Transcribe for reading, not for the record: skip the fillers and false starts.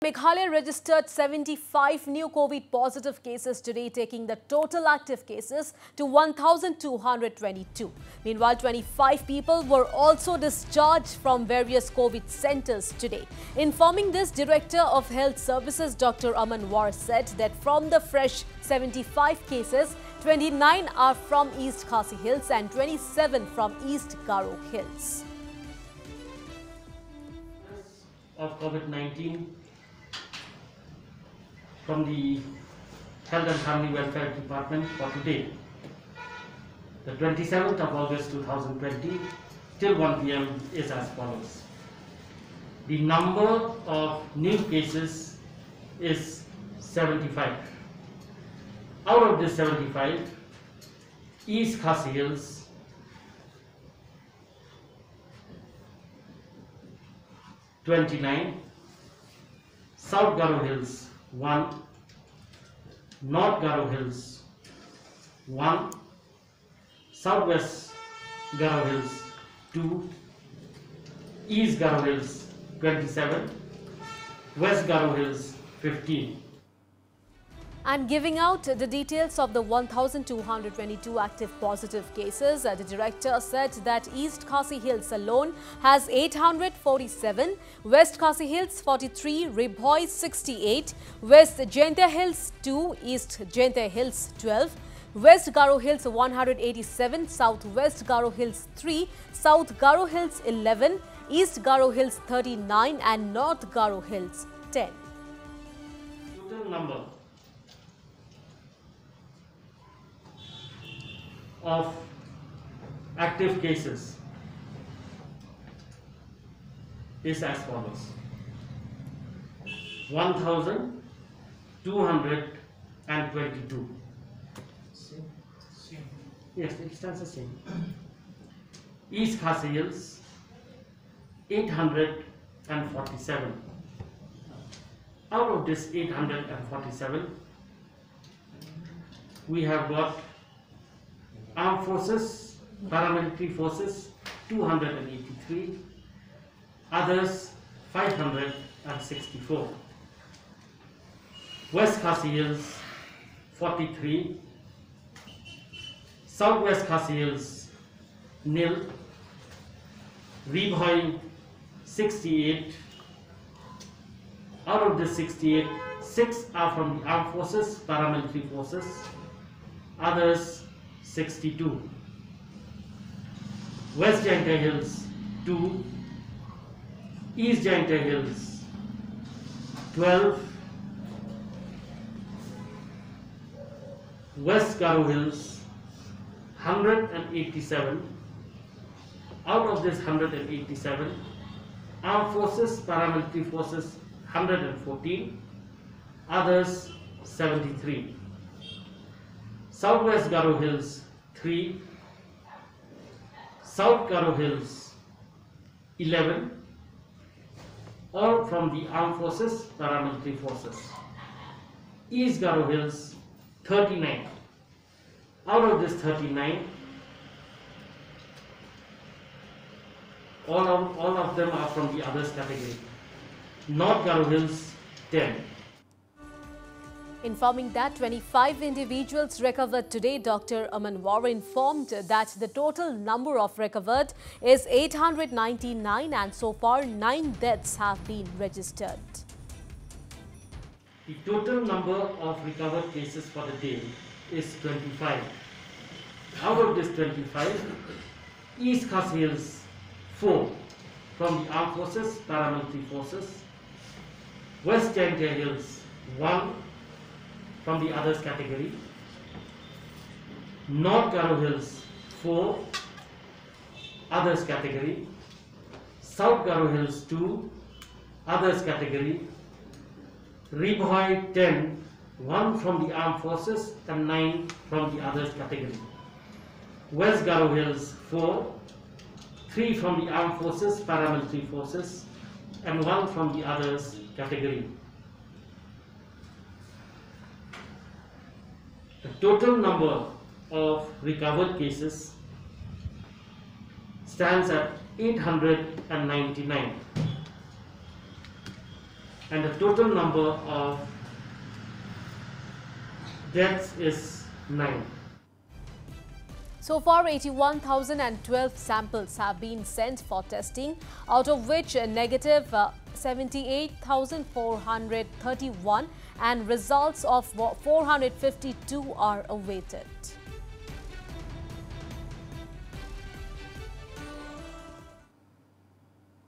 Meghalaya registered 75 new COVID positive cases today, taking the total active cases to 1,222. Meanwhile, 25 people were also discharged from various COVID centers today. Informing this, Director of Health Services Dr. Aman War said that from the fresh 75 cases, 29 are from East Khasi Hills and 27 from East Garo Hills. Of COVID-19 from the Health and Family Welfare Department for today, the 27th of August 2020 till 1 p.m. is as follows. The number of new cases is 75. Out of this 75, East Khasi Hills 29, South Garo Hills 1, North Garo Hills 1, Southwest Garo Hills 2, East Garo Hills 27, West Garo Hills 15. And giving out the details of the 1,222 active positive cases, the director said that East Khasi Hills alone has 847, West Khasi Hills 43, Ribhoi 68, West Jaintia Hills 2, East Jaintia Hills 12, West Garo Hills 187, Southwest Garo Hills 3, South Garo Hills 11, East Garo Hills 39 and North Garo Hills 10. Total number of active cases is as follows: 1,222. Yes, it stands the same. East Khasi Hills 847. Out of this 847, we have got Armed Forces, Paramilitary Forces 283, others 564. West Khasi Hills 43, Southwest Khasi Hills nil, Ribhoi 68. Out of the 68, 6 are from the Armed Forces, Paramilitary Forces, others 62. West Jaintia Hills 2, East Jaintia Hills 12, West Garo Hills 187. Out of this 187, Armed Forces, Paramilitary Forces 114, others 73. Southwest Garo Hills 3, South Garo Hills 11, all from the Armed Forces, Paramilitary Forces. East Garo Hills 39. Out of this 39, all of them are from the others category. North Garo Hills 10. Informing that 25 individuals recovered today, Dr. Aman War informed that the total number of recovered is 899 and so far 9 deaths have been registered. The total number of recovered cases for the day is 25. Out of this 25, East Khasi Hills 4 from the Armed Forces, Paramilitary Forces, West Jaintia Hills 1 from the others category, North Garo Hills 4, others category, South Garo Hills 2, others category, Ribhoi 10, 1 from the Armed Forces and 9 from the others category, West Garo Hills 4, 3 from the Armed Forces, Paramilitary Forces and 1 from the others category. The total number of recovered cases stands at 899. and the total number of deaths is 9. So far, 81,012 samples have been sent for testing, out of which negative 78,431 and results of 452 are awaited.